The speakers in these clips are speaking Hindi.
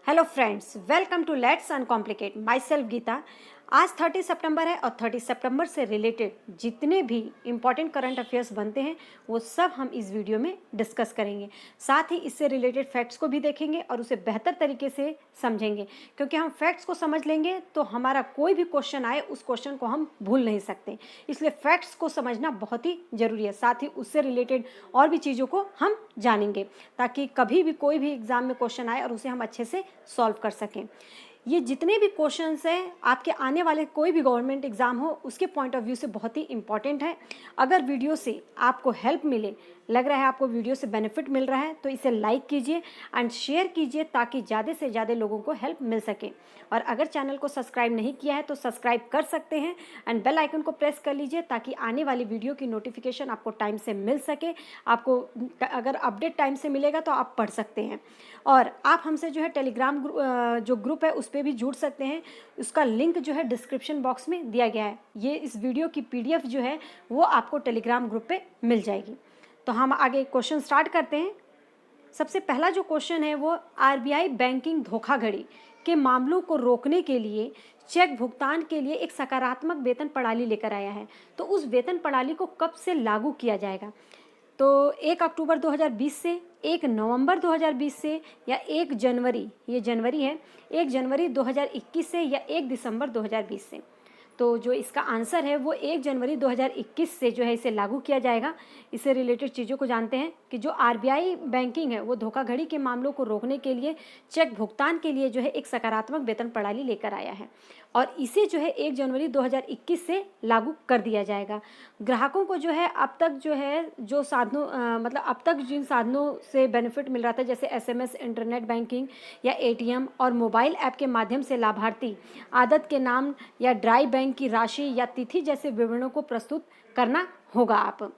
Hello friends, welcome to let's uncomplicate. Myself Geeta. आज 30 सितंबर है और 30 सितंबर से रिलेटेड जितने भी इम्पॉर्टेंट करंट अफेयर्स बनते हैं वो सब हम इस वीडियो में डिस्कस करेंगे। साथ ही इससे रिलेटेड फैक्ट्स को भी देखेंगे और उसे बेहतर तरीके से समझेंगे, क्योंकि हम फैक्ट्स को समझ लेंगे तो हमारा कोई भी क्वेश्चन आए उस क्वेश्चन को हम भूल नहीं सकते। इसलिए फैक्ट्स को समझना बहुत ही ज़रूरी है। साथ ही उससे रिलेटेड और भी चीज़ों को हम जानेंगे ताकि कभी भी कोई भी एग्ज़ाम में क्वेश्चन आए और उसे हम अच्छे से सॉल्व कर सकें। ये जितने भी क्वेश्चंस हैं आपके आने वाले कोई भी गवर्नमेंट एग्ज़ाम हो उसके पॉइंट ऑफ व्यू से बहुत ही इंपॉर्टेंट है। अगर वीडियो से आपको हेल्प मिले, लग रहा है आपको वीडियो से बेनिफिट मिल रहा है, तो इसे लाइक कीजिए एंड शेयर कीजिए ताकि ज़्यादा से ज़्यादा लोगों को हेल्प मिल सके। और अगर चैनल को सब्सक्राइब नहीं किया है तो सब्सक्राइब कर सकते हैं एंड बेल आइकन को प्रेस कर लीजिए ताकि आने वाली वीडियो की नोटिफिकेशन आपको टाइम से मिल सके। आपको अगर अपडेट टाइम से मिलेगा तो आप पढ़ सकते हैं। और आप हमसे जो है टेलीग्राम जो ग्रुप है उस पर भी जुड़ सकते हैं। उसका लिंक जो है डिस्क्रिप्शन बॉक्स में दिया गया है। ये इस वीडियो की PDF जो है वो आपको टेलीग्राम ग्रुप पे मिल जाएगी। तो हम आगे क्वेश्चन स्टार्ट करते हैं। सबसे पहला जो क्वेश्चन है वो RBI बैंकिंग धोखाधड़ी के मामलों को रोकने के लिए चेक भुगतान के लिए एक सकारात्मक वेतन प्रणाली लेकर आया है। तो उस वेतन प्रणाली को कब से लागू किया जाएगा? तो 1 अक्टूबर 2020 से, 1 नवंबर 2020 से या 1 जनवरी, ये जनवरी है, 1 जनवरी 2021 से या 1 दिसंबर 2020 से। तो जो इसका आंसर है वो 1 जनवरी 2021 से जो है इसे लागू किया जाएगा। इससे रिलेटेड चीज़ों को जानते हैं कि जो RBI बैंकिंग है वो धोखाधड़ी के मामलों को रोकने के लिए चेक भुगतान के लिए जो है एक सकारात्मक वेतन प्रणाली लेकर आया है और इसे जो है 1 जनवरी 2021 से लागू कर दिया जाएगा। ग्राहकों को जो है अब तक जो है जो साधनों मतलब अब तक जिन साधनों से बेनिफिट मिल रहा था, जैसे SMS, इंटरनेट बैंकिंग या ATM और मोबाइल ऐप के माध्यम से लाभार्थी आदत के नाम या ड्राई बैंक की राशि या तिथि जैसे विवरणों को प्रस्तुत करना होगा। आप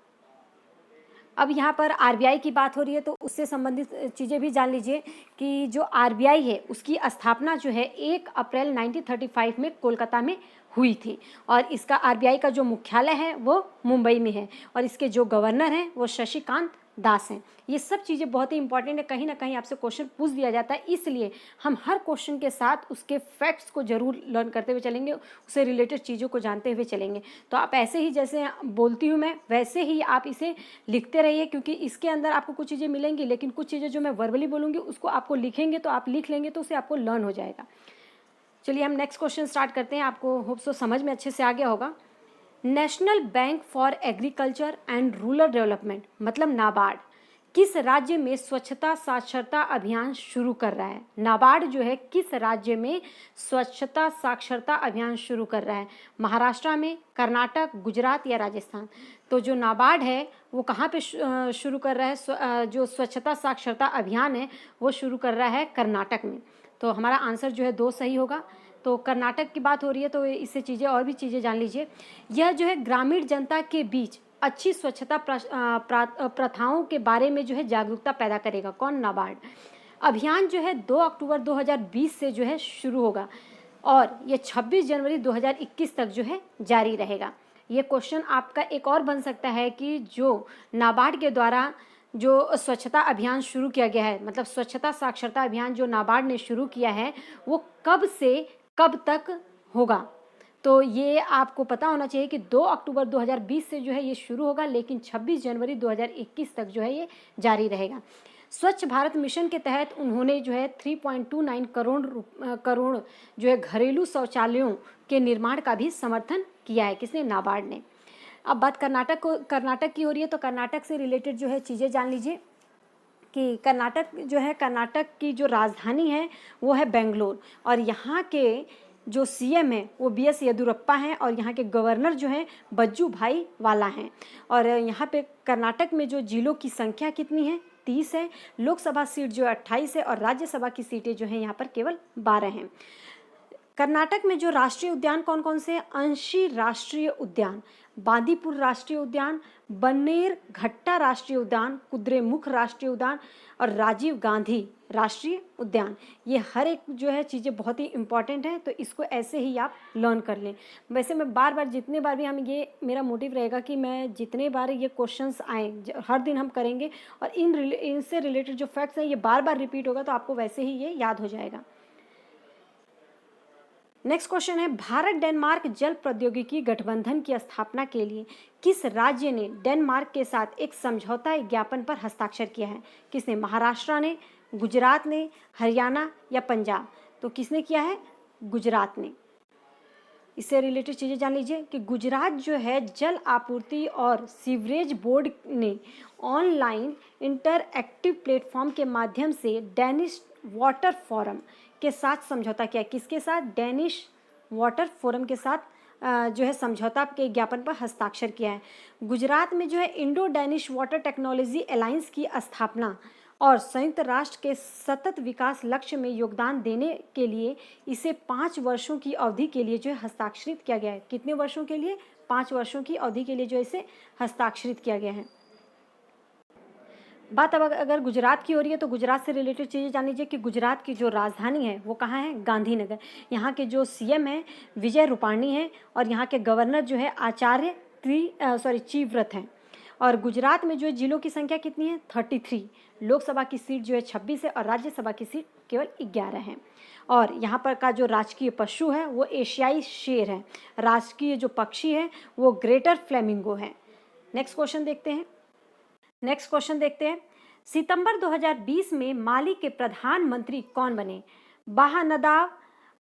अब यहाँ पर RBI की बात हो रही है तो उससे संबंधित चीज़ें भी जान लीजिए कि जो RBI है उसकी स्थापना जो है 1 अप्रैल 1935 में कोलकाता में हुई थी और इसका RBI का जो मुख्यालय है वो मुंबई में है और इसके जो गवर्नर हैं वो शशिकांत दास हैं। ये सब चीज़ें बहुत ही इंपॉर्टेंट है, कहीं ना कहीं आपसे क्वेश्चन पूछ दिया जाता है, इसलिए हम हर क्वेश्चन के साथ उसके फैक्ट्स को जरूर लर्न करते हुए चलेंगे, उससे रिलेटेड चीज़ों को जानते हुए चलेंगे। तो आप ऐसे ही जैसे बोलती हूँ मैं वैसे ही आप इसे लिखते रहिए, क्योंकि इसके अंदर आपको कुछ चीज़ें मिलेंगी लेकिन कुछ चीज़ें जो मैं वर्बली बोलूँगी उसको आपको लिखेंगे तो आप लिख लेंगे तो उससे आपको लर्न हो जाएगा। चलिए हम नेक्स्ट क्वेश्चन स्टार्ट करते हैं। आपको होप सो समझ में अच्छे से आ गया होगा। National bank for agriculture and rural development मतलब नाबार्ड किस राज्य में स्वच्छता साक्षरता अभियान शुरू कर रहा है? नाबार्ड जो है किस राज्य में स्वच्छता साक्षरता अभियान शुरू कर रहा है? महाराष्ट्र में, कर्नाटक, गुजरात या राजस्थान? तो जो नाबार्ड है वो कहाँ पे शुरू कर रहा है? जो स्वच्छता साक्षरता अभियान है वो शुरू कर रहा है कर्नाटक में। तो हमारा आंसर जो है 2 सही होगा। तो कर्नाटक की बात हो रही है तो इससे चीज़ें और भी चीज़ें जान लीजिए। यह जो है ग्रामीण जनता के बीच अच्छी स्वच्छता प्रथाओं के बारे में जो है जागरूकता पैदा करेगा। कौन? नाबार्ड। अभियान जो है 2 अक्टूबर 2020 से जो है शुरू होगा और ये 26 जनवरी 2021 तक जो है जारी रहेगा। ये क्वेश्चन आपका एक और बन सकता है कि जो नाबार्ड के द्वारा जो स्वच्छता अभियान शुरू किया गया है, मतलब स्वच्छता साक्षरता अभियान जो नाबार्ड ने शुरू किया है वो कब से कब तक होगा? तो ये आपको पता होना चाहिए कि 2 अक्टूबर 2020 से जो है ये शुरू होगा, लेकिन 26 जनवरी 2021 तक जो है ये जारी रहेगा। स्वच्छ भारत मिशन के तहत उन्होंने जो है 3.29 करोड़ जो है घरेलू शौचालयों के निर्माण का भी समर्थन किया है। किसने? नाबार्ड ने। अब बात कर्नाटक की हो रही है तो कर्नाटक से रिलेटेड जो है चीज़ें जान लीजिए कि कर्नाटक जो है, कर्नाटक की जो राजधानी है वो है बेंगलोर और यहाँ के जो CM है वो BS येदुरप्पा हैं और यहाँ के गवर्नर जो हैं बज्जू भाई वाला हैं। और यहाँ पे कर्नाटक में जो जिलों की संख्या कितनी है? 30 है। लोकसभा सीट जो 28 है और राज्यसभा की सीटें जो हैं यहाँ पर केवल 12 हैं। कर्नाटक में जो राष्ट्रीय उद्यान कौन कौन से हैं? अंशी राष्ट्रीय उद्यान, बांदीपुर राष्ट्रीय उद्यान, बन्नेर घट्टा राष्ट्रीय उद्यान, कुद्रेमुख राष्ट्रीय उद्यान और राजीव गांधी राष्ट्रीय उद्यान। ये हर एक जो है चीज़ें बहुत ही इंपॉर्टेंट हैं, तो इसको ऐसे ही आप लर्न कर लें। वैसे मैं बार बार जितने बार भी हम ये मेरा मोटिव रहेगा कि मैं जितने बार ये क्वेश्चंस आएँ हर दिन हम करेंगे और इनसे रिलेटेड जो फैक्ट्स हैं ये बार बार रिपीट होगा, तो आपको वैसे ही ये याद हो जाएगा। नेक्स्ट क्वेश्चन है, भारत डेनमार्क जल प्रौद्योगिकी गठबंधन की स्थापना के लिए किस राज्य ने डेनमार्क के साथ एक समझौता ज्ञापन पर हस्ताक्षर किया है? किसने? महाराष्ट्र ने, गुजरात ने, हरियाणा या पंजाब? तो किसने किया है? गुजरात ने। इससे रिलेटेड चीज़ें जान लीजिए कि गुजरात जो है जल आपूर्ति और सीवरेज बोर्ड ने ऑनलाइन इंटरएक्टिव प्लेटफॉर्म के माध्यम से डेनिश वाटर फोरम के साथ समझौता किया। किसके साथ? डेनिश वाटर फोरम के साथ जो है समझौता के ज्ञापन पर हस्ताक्षर किया है। गुजरात में जो है Indo Danish water technology alliance की स्थापना और संयुक्त राष्ट्र के सतत विकास लक्ष्य में योगदान देने के लिए इसे 5 वर्षों की अवधि के लिए जो है हस्ताक्षरित किया गया है। कितने वर्षों के लिए? 5 वर्षों की अवधि के लिए जो इसे हस्ताक्षरित किया गया है। बात अब अगर गुजरात की हो रही है तो गुजरात से रिलेटेड चीज़ें जान लीजिए कि गुजरात की जो राजधानी है वो कहाँ है? गांधीनगर। यहाँ के जो सीएम हैं विजय रूपाणी हैं और यहाँ के गवर्नर जो है आचार्य चीव्रत हैं। और गुजरात में जो जिलों की संख्या कितनी है? 33। लोकसभा की सीट जो है 26 है और राज्यसभा की सीट केवल 11 है। और यहाँ पर का जो राजकीय पशु है वो एशियाई शेर है। राजकीय जो पक्षी है वो ग्रेटर फ्लेमिंगो है। नेक्स्ट क्वेश्चन देखते हैं। सितंबर 2020 में माली के प्रधानमंत्री कौन बने? बाहानदाव,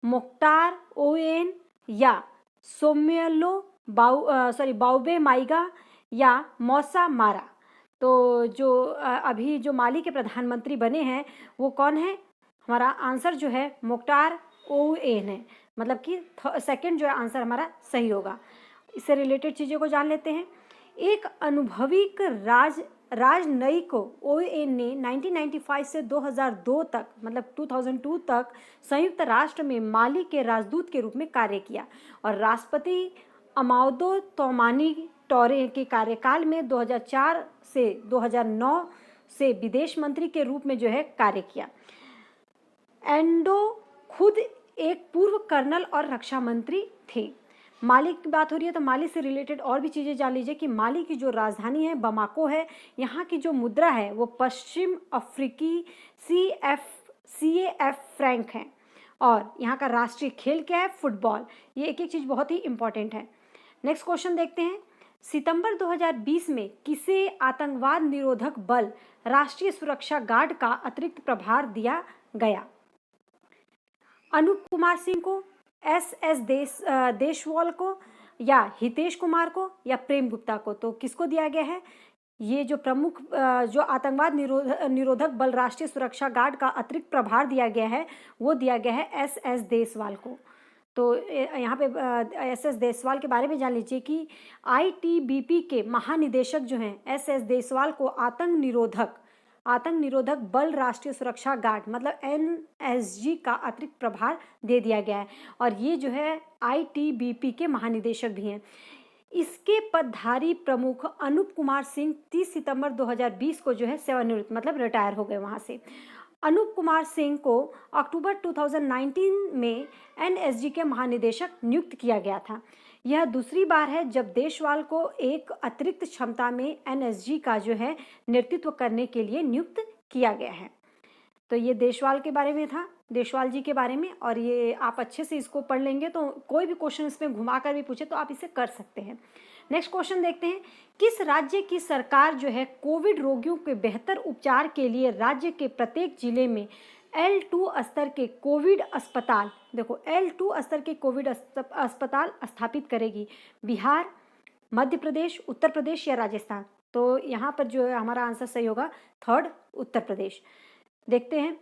मोख्तार ओएन या सोम्यलो बाउबे माइगा या मौसा मारा? तो जो अभी जो माली के प्रधानमंत्री बने हैं वो कौन है? हमारा आंसर जो है मोख्तार ओएन है, मतलब कि सेकंड जो है आंसर हमारा सही होगा। इससे रिलेटेड चीज़ों को जान लेते हैं। एक अनुभवी राजनयिक को ओएन ने 1995 से 2002 तक, मतलब 2002 तक संयुक्त राष्ट्र में माली के राजदूत के रूप में कार्य किया और राष्ट्रपति अमाउदो तोमानी टोरे के कार्यकाल में 2004 से 2009 से विदेश मंत्री के रूप में जो है कार्य किया। एंडो खुद एक पूर्व कर्नल और रक्षा मंत्री थे। माली की बात हो रही है तो माली से रिलेटेड और भी चीज़ें जान लीजिए कि माली की जो राजधानी है बमाको है। यहाँ की जो मुद्रा है वो पश्चिम अफ्रीकी CAF फ्रैंक है और यहाँ का राष्ट्रीय खेल क्या है? फुटबॉल। ये एक एक चीज़ बहुत ही इंपॉर्टेंट है। नेक्स्ट क्वेश्चन देखते हैं। सितंबर 2020 में किसे आतंकवाद निरोधक बल राष्ट्रीय सुरक्षा गार्ड का अतिरिक्त प्रभार दिया गया? अनूप कुमार सिंह को, SS देशवाल को या हितेश कुमार को या प्रेम गुप्ता को? तो किसको दिया गया है? ये जो प्रमुख जो आतंकवाद निरोधक बल राष्ट्रीय सुरक्षा गार्ड का अतिरिक्त प्रभार दिया गया है वो दिया गया है SS देशवाल को। तो यहाँ पे SS देशवाल के बारे में जान लीजिए कि ITBP के महानिदेशक जो हैं SS देशवाल को आतंक निरोधक बल राष्ट्रीय सुरक्षा गार्ड मतलब NSG का अतिरिक्त प्रभार दे दिया गया है और ये जो है ITBP के महानिदेशक भी हैं। इसके पदधारी प्रमुख अनूप कुमार सिंह 30 सितंबर 2020 को जो है सेवानिवृत्त मतलब रिटायर हो गए वहाँ से। अनूप कुमार सिंह को अक्टूबर 2019 में NSG के महानिदेशक नियुक्त किया गया था। यह दूसरी बार है जब देशवाल को एक अतिरिक्त क्षमता में NSG का जो है नेतृत्व करने के लिए नियुक्त किया गया है। तो ये देशवाल के बारे में था, देशवाल जी के बारे में, और ये आप अच्छे से इसको पढ़ लेंगे तो कोई भी क्वेश्चन इसमें घुमा कर भी पूछे तो आप इसे कर सकते हैं। नेक्स्ट क्वेश्चन देखते हैं। किस राज्य की सरकार जो है कोविड रोगियों के बेहतर उपचार के लिए राज्य के प्रत्येक जिले में L2 स्तर के कोविड अस्पताल, देखो L2 स्तर के कोविड अस्पताल स्थापित करेगी? बिहार, मध्य प्रदेश, उत्तर प्रदेश या राजस्थान? तो यहाँ पर जो है हमारा आंसर सही होगा थर्ड, उत्तर प्रदेश। देखते हैं।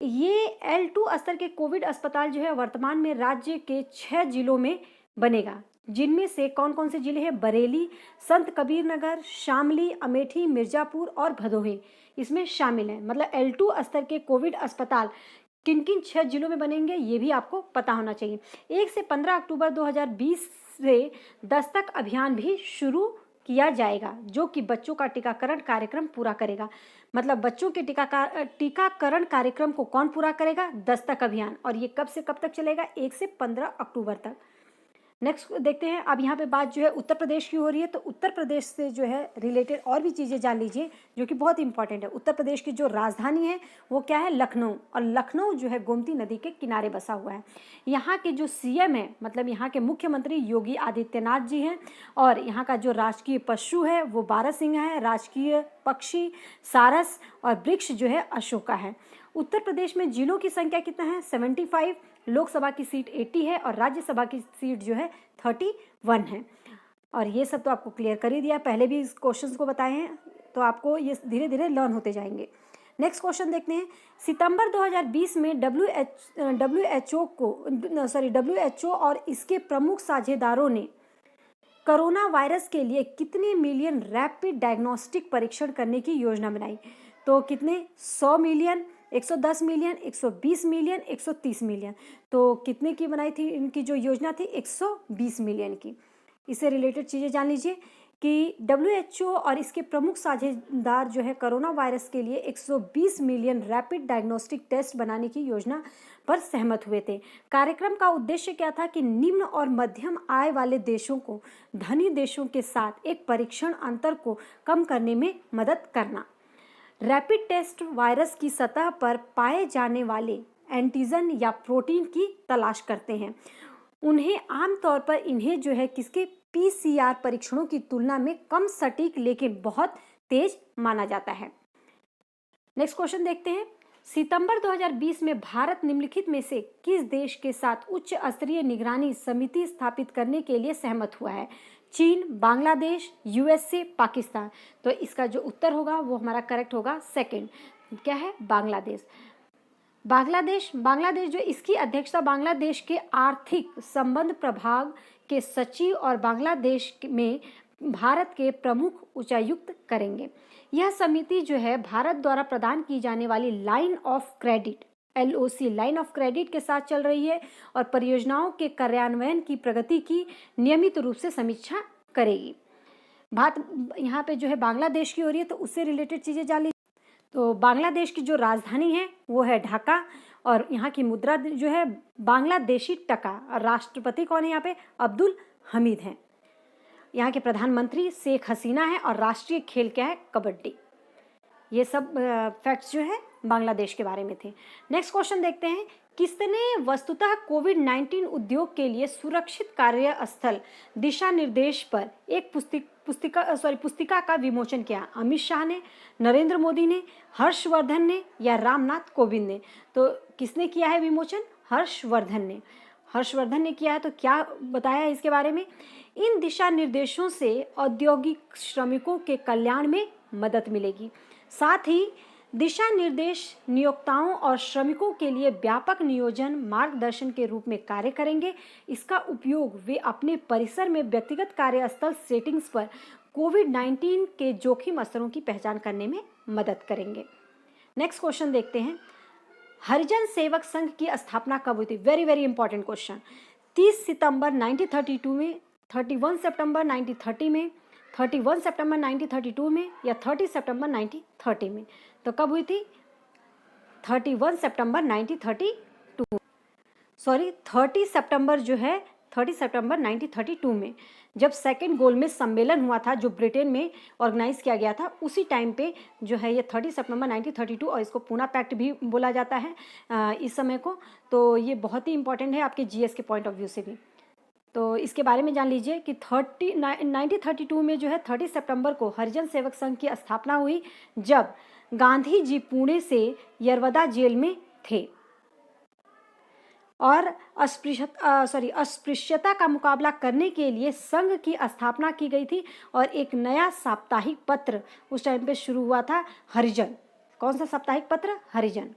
ये L2 स्तर के कोविड अस्पताल जो है वर्तमान में राज्य के 6 जिलों में बनेगा, जिनमें से कौन कौन से जिले हैं? बरेली, संत कबीर नगर, शामली, अमेठी, मिर्जापुर और भदोही इसमें शामिल हैं। मतलब L2 स्तर के कोविड अस्पताल किन किन 6 जिलों में बनेंगे ये भी आपको पता होना चाहिए। 1 से 15 अक्टूबर 2020 से दस्तक अभियान भी शुरू किया जाएगा जो कि बच्चों का टीकाकरण कार्यक्रम पूरा करेगा। मतलब बच्चों के टीकाकरण कार्यक्रम को कौन पूरा करेगा? दस्तक अभियान। और ये कब से कब तक चलेगा? 1 से 15 अक्टूबर तक। नेक्स्ट देखते हैं। अब यहाँ पे बात जो है उत्तर प्रदेश की हो रही है, तो उत्तर प्रदेश से जो है रिलेटेड और भी चीज़ें जान लीजिए जो कि बहुत इंपॉर्टेंट है। उत्तर प्रदेश की जो राजधानी है वो क्या है? लखनऊ। और लखनऊ जो है गोमती नदी के किनारे बसा हुआ है। यहाँ के जो सीएम है, मतलब यहाँ के मुख्यमंत्री योगी आदित्यनाथ जी हैं। और यहाँ का जो राजकीय पशु है वो बारहसिंगा है, राजकीय पक्षी सारस, और वृक्ष जो है अशोका है। उत्तर प्रदेश में जिलों की संख्या कितना है? 75। लोकसभा की सीट 80 है और राज्यसभा की सीट जो है 31 है। और ये सब तो आपको क्लियर कर ही दिया, पहले भी इस क्वेश्चंस को बताए हैं, तो आपको ये धीरे धीरे लर्न होते जाएंगे। नेक्स्ट क्वेश्चन देखते हैं। सितंबर 2020 में डब्ल्यूएचओ और इसके प्रमुख साझेदारों ने कोरोना वायरस के लिए कितने मिलियन रैपिड डायग्नोस्टिक परीक्षण करने की योजना बनाई? तो कितने? 100 मिलियन, 110 मिलियन, 120 मिलियन, 130 मिलियन। तो कितने की बनाई थी इनकी जो योजना थी? 120 मिलियन की। इससे रिलेटेड चीज़ें जान लीजिए कि डब्ल्यूएचओ और इसके प्रमुख साझेदार जो है कोरोना वायरस के लिए 120 मिलियन रैपिड डायग्नोस्टिक टेस्ट बनाने की योजना पर सहमत हुए थे। कार्यक्रम का उद्देश्य क्या था? कि निम्न और मध्यम आय वाले देशों को धनी देशों के साथ एक परीक्षण अंतर को कम करने में मदद करना। रैपिड टेस्ट वायरस की सतह पर पाए जाने वाले एंटीजन या प्रोटीन की तलाश करते हैं। उन्हें आमतौर पर इन्हें जो है किसके? पीसीआर परीक्षणों की तुलना में कम सटीक लेकिन बहुत तेज माना जाता है। नेक्स्ट क्वेश्चन देखते हैं। सितंबर 2020 में भारत निम्नलिखित में से किस देश के साथ उच्च स्तरीय निगरानी समिति स्थापित करने के लिए सहमत हुआ है? चीन, बांग्लादेश, यूएसए, पाकिस्तान। तो इसका जो उत्तर होगा वो हमारा करेक्ट होगा सेकंड। क्या है? बांग्लादेश। बांग्लादेश जो इसकी अध्यक्षता बांग्लादेश के आर्थिक संबंध प्रभाग के सचिव और बांग्लादेश में भारत के प्रमुख उच्चायुक्त करेंगे। यह समिति जो है भारत द्वारा प्रदान की जाने वाली line of credit LOC line of credit के साथ चल रही है और परियोजनाओं के कार्यान्वयन की प्रगति की नियमित रूप से समीक्षा करेगी। बात यहाँ पे जो है बांग्लादेश की हो रही है, तो उससे रिलेटेड चीज़ें जान लीजिए। तो बांग्लादेश की जो राजधानी है वो है ढाका और यहाँ की मुद्रा जो है बांग्लादेशी टका। और राष्ट्रपति कौन है यहाँ पे? अब्दुल हमीद हैं। यहाँ के प्रधानमंत्री शेख हसीना है और राष्ट्रीय खेल क्या है? कबड्डी। ये सब फैक्ट्स जो है बांग्लादेश के बारे में थे। नेक्स्ट क्वेश्चन देखते हैं। किसने वस्तुतः कोविड-19 उद्योग के लिए सुरक्षित कार्यस्थल दिशा निर्देश पर एक पुस्तिका का विमोचन किया? अमित शाह ने, नरेंद्र मोदी ने, हर्षवर्धन ने या रामनाथ कोविंद ने? तो किसने किया है विमोचन? हर्षवर्धन ने किया है। तो क्या बताया है इसके बारे में? इन दिशा निर्देशों से औद्योगिक श्रमिकों के कल्याण में मदद मिलेगी। साथ ही दिशा निर्देश नियोक्ताओं और श्रमिकों के लिए व्यापक नियोजन मार्गदर्शन के रूप में कार्य करेंगे। इसका उपयोग वे अपने परिसर में व्यक्तिगत कार्यस्थल सेटिंग्स पर कोविड-19 के जोखिम स्तरों की पहचान करने में मदद करेंगे। नेक्स्ट क्वेश्चन देखते हैं। हरिजन सेवक संघ की स्थापना कब हुई थी? Very very important question. 30 सितंबर 1932 में, 31 सितंबर 1930 में, 31 सितंबर 1932 में या 30 सितंबर 1930 में? तो कब हुई थी? 31 सितंबर 1932। सॉरी 30 सितंबर जो है 30 सितंबर 1932 में जब सेकेंड गोलमेज सम्मेलन हुआ था जो ब्रिटेन में ऑर्गेनाइज किया गया था, उसी टाइम पे जो है ये 30 सितंबर 1932 और इसको पूना पैक्ट भी बोला जाता है इस समय को। तो ये बहुत ही इंपॉर्टेंट है आपके जीएस के पॉइंट ऑफ व्यू से भी। तो इसके बारे में जान लीजिए कि 1932 में जो है 30 सितंबर को हरिजन सेवक संघ की स्थापना हुई जब गांधी जी पुणे से यरवदा जेल में थे और अस्पृश्यता का मुकाबला करने के लिए संघ की स्थापना की गई थी और एक नया साप्ताहिक पत्र उस टाइम पे शुरू हुआ था, हरिजन। कौन सा साप्ताहिक पत्र? हरिजन।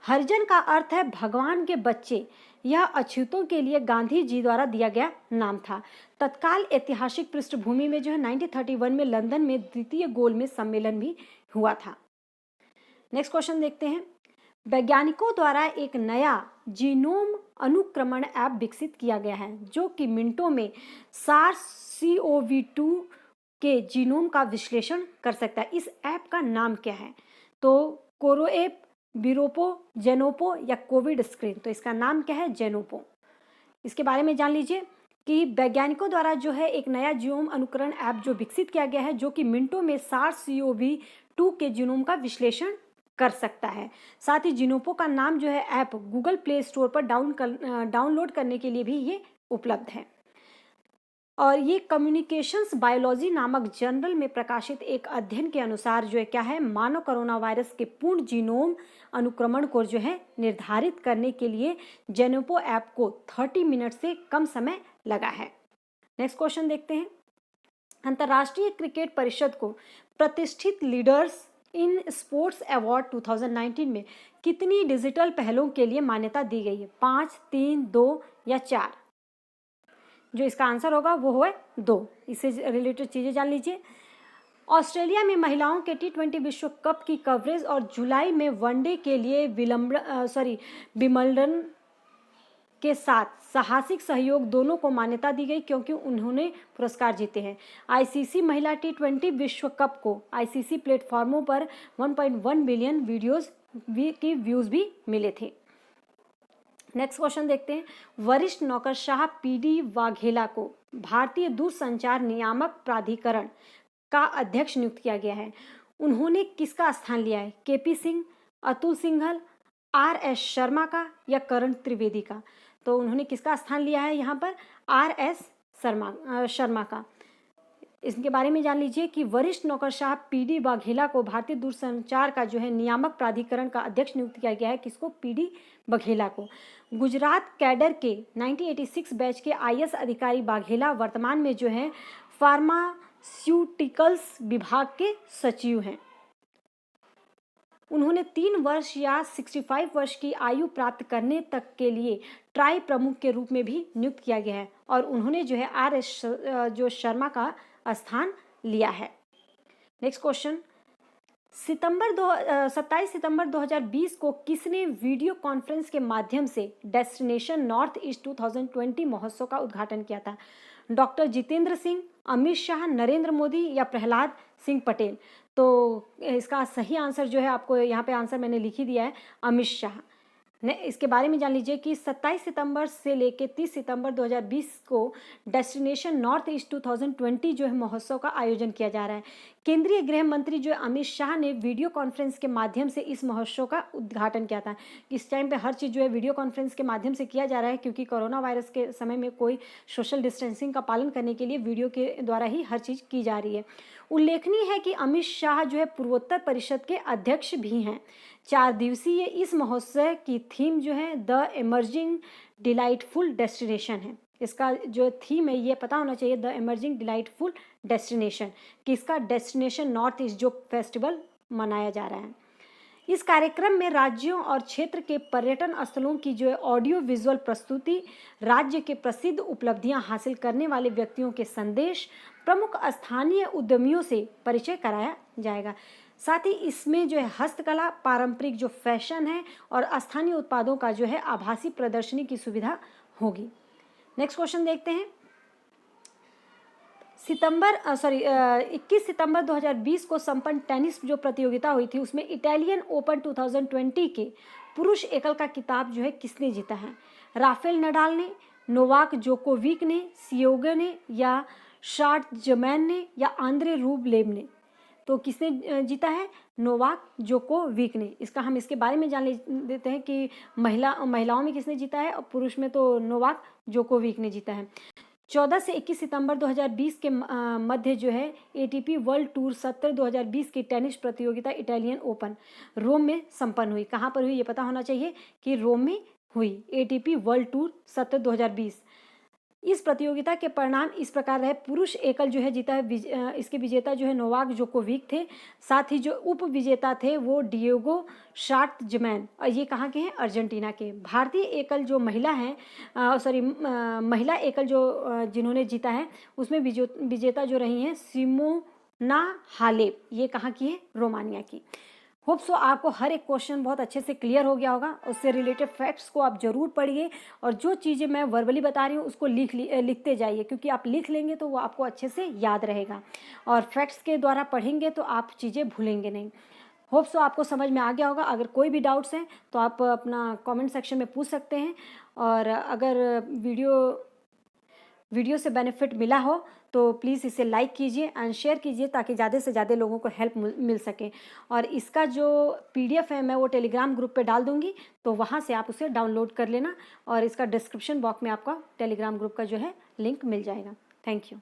हरिजन का अर्थ है भगवान के बच्चे। यह अछूतों के लिए गांधी जी द्वारा दिया गया नाम था। तत्काल ऐतिहासिक पृष्ठभूमि में जो है 1931 में लंदन में द्वितीय गोलमेज सम्मेलन भी हुआ था। नेक्स्ट क्वेश्चन देखते हैं। वैज्ञानिकों द्वारा एक नया जीनोम अनुक्रमण ऐप विकसित किया गया है जो कि मिनटों में SARS-CoV-2 के जीनोम का विश्लेषण कर सकता है। इस ऐप का नाम क्या है? तो कोरो ऐप, विरोपो, जेनोपो या कोविड स्क्रीन। तो इसका नाम क्या है? जेनोपो। इसके बारे में जान लीजिए कि वैज्ञानिकों द्वारा जो है एक नया जीनोम अनुकरण ऐप जो विकसित किया गया है, जो कि मिनटों में SARS-CoV-2 के जीनोम का विश्लेषण कर सकता है। साथ ही जीनोपो का नाम जो है ऐप गूगल प्ले स्टोर पर डाउनलोड करने के लिए भी ये उपलब्ध है। और ये कम्युनिकेशंस बायोलॉजी नामक जर्नल में प्रकाशित एक अध्ययन के अनुसार जो है क्या है, मानव कोरोना वायरस के पूर्ण जीनोम अनुक्रमण को जो है निर्धारित करने के लिए जेनोपो ऐप को 30 मिनट से कम समय लगा है। नेक्स्ट क्वेश्चन देखते हैं। अंतर्राष्ट्रीय क्रिकेट परिषद को प्रतिष्ठित लीडर्स इन स्पोर्ट्स अवार्ड 2019 में कितनी डिजिटल पहलों के लिए मान्यता दी गई है? 5, 3, 2 या 4? जो इसका आंसर होगा वो है 2। इससे रिलेटेड चीज़ें जान लीजिए। ऑस्ट्रेलिया में महिलाओं के T20 विश्व कप की कवरेज और जुलाई में वनडे के लिए विंबलडन के साथ साहसिक सहयोग दोनों को मान्यता दी गई क्योंकि उन्होंने पुरस्कार जीते हैं। आईसीसी महिला T20 विश्व कप को आईसीसी प्लेटफॉर्मों पर 1.1 बिलियन वीडियोस की व्यूज़ भी मिले थे। नेक्स्ट क्वेश्चन देखते हैं। वरिष्ठ नौकरशाह पीडी वाघेला को भारतीय दूरसंचार नियामक प्राधिकरण का अध्यक्ष नियुक्त किया गया है। उन्होंने किसका स्थान लिया है? केपी सिंह, अतुल सिंघल, RS शर्मा का या करण त्रिवेदी का? तो उन्होंने किसका स्थान लिया है यहाँ पर? RS शर्मा का। इसके बारे में जान लीजिए कि वरिष्ठ नौकरशाह पीडी वाघेला को भारतीय दूरसंचार का जो है नियामक प्राधिकरण का अध्यक्ष नियुक्त किया गया है। किसको? पीडी वाघेला को। गुजरात कैडर के 1986 बैच के IS अधिकारी वाघेला वर्तमान में जो है फार्मास्यूटिकल्स विभाग के सचिव हैं। उन्होंने 3 वर्ष या 65 वर्ष की आयु प्राप्त करने तक के लिए ट्राई प्रमुख के रूप में भी नियुक्त किया गया है और उन्होंने जो है RS शर्मा का स्थान लिया है। Next question. 27 सितंबर 2020 को किसने वीडियो कॉन्फ्रेंस के माध्यम से डेस्टिनेशन नॉर्थ ईस्ट 2020 महोत्सव का उद्घाटन किया था? डॉक्टर जितेंद्र सिंह, अमित शाह, नरेंद्र मोदी या प्रहलाद सिंह पटेल? तो इसका सही आंसर जो है आपको यहाँ पे आंसर मैंने लिख ही दिया है, अमित शाह ने। इसके बारे में जान लीजिए कि 27 सितंबर से लेकर 30 सितंबर 2020 को डेस्टिनेशन नॉर्थ ईस्ट 2020 जो है महोत्सव का आयोजन किया जा रहा है। केंद्रीय गृह मंत्री जो अमित शाह ने वीडियो कॉन्फ्रेंस के माध्यम से इस महोत्सव का उद्घाटन किया था। इस टाइम पे हर चीज़ जो है वीडियो कॉन्फ्रेंस के माध्यम से किया जा रहा है क्योंकि कोरोना वायरस के समय में कोई सोशल डिस्टेंसिंग का पालन करने के लिए वीडियो के द्वारा ही हर चीज़ की जा रही है। उल्लेखनीय है कि अमित शाह जो है पूर्वोत्तर परिषद के अध्यक्ष भी हैं। 4 दिवसीय इस महोत्सव की थीम जो है द एमर्जिंग डिलाइटफुल डेस्टिनेशन है। इसका जो थीम है ये पता होना चाहिए, द एमर्जिंग डिलाइटफुल डेस्टिनेशन, कि इसका डेस्टिनेशन नॉर्थ ईस्ट जो फेस्टिवल मनाया जा रहा है। इस कार्यक्रम में राज्यों और क्षेत्र के पर्यटन स्थलों की जो है ऑडियो विजुअल प्रस्तुति, राज्य के प्रसिद्ध उपलब्धियां हासिल करने वाले व्यक्तियों के संदेश, प्रमुख स्थानीय उद्यमियों से परिचय कराया जाएगा। साथ ही इसमें जो है हस्तकला, पारंपरिक जो फैशन है और स्थानीय उत्पादों का जो है आभासी प्रदर्शनी की सुविधा होगी। नेक्स्ट क्वेश्चन देखते हैं। 21 सितंबर 2020 को संपन्न टेनिस जो प्रतियोगिता हुई थी उसमें इटालियन ओपन 2020 के पुरुष एकल का किताब जो है किसने जीता है? राफेल नडाल ने, नोवाक जोकोविक ने, सियोगा ने या शार्ट्जमैन ने या आंद्रे रूबलेव ने? तो किसने जीता है? नोवाक जोकोविक ने। इसका हम इसके बारे में जान लेते हैं कि महिलाओं में किसने जीता है और पुरुष में तो नोवाक जोकोविक ने जीता है। 14 से 21 सितंबर 2020 के मध्य जो है ATP वर्ल्ड टूर सत्र 2020 की टेनिस प्रतियोगिता इटालियन ओपन रोम में संपन्न हुई। कहाँ पर हुई ये पता होना चाहिए कि रोम में हुई ATP वर्ल्ड टूर सत्र 2020। इस प्रतियोगिता के परिणाम इस प्रकार रहे। पुरुष एकल जो है जीता है, इसके विजेता जो है नोवाक जोकोविक थे। साथ ही जो उप विजेता थे वो डिएगो शार्ट्जमैन, और ये कहाँ के हैं? अर्जेंटीना के। भारतीय एकल जो महिला हैं महिला एकल जो जिन्होंने जीता है उसमें विजेता जो रही हैं सिमोना हालेप, ये कहाँ की है? रोमानिया की। होप सो आपको हर एक क्वेश्चन बहुत अच्छे से क्लियर हो गया होगा। उससे रिलेटेड फैक्ट्स को आप ज़रूर पढ़िए और जो चीज़ें मैं वर्बली बता रही हूँ उसको लिखते जाइए, क्योंकि आप लिख लेंगे तो वो आपको अच्छे से याद रहेगा, और फैक्ट्स के द्वारा पढ़ेंगे तो आप चीज़ें भूलेंगे नहीं। होप सो आपको समझ में आ गया होगा। अगर कोई भी डाउट्स हैं तो आप अपना कमेंट सेक्शन में पूछ सकते हैं, और अगर वीडियो से बेनिफिट मिला हो तो प्लीज़ इसे लाइक कीजिए एंड शेयर कीजिए, ताकि ज़्यादा से ज़्यादा लोगों को हेल्प मिल सके। और इसका जो PDF है मैं वो टेलीग्राम ग्रुप पे डाल दूँगी, तो वहाँ से आप उसे डाउनलोड कर लेना, और इसका डिस्क्रिप्शन बॉक्स में आपका टेलीग्राम ग्रुप का जो है लिंक मिल जाएगा। Thank you.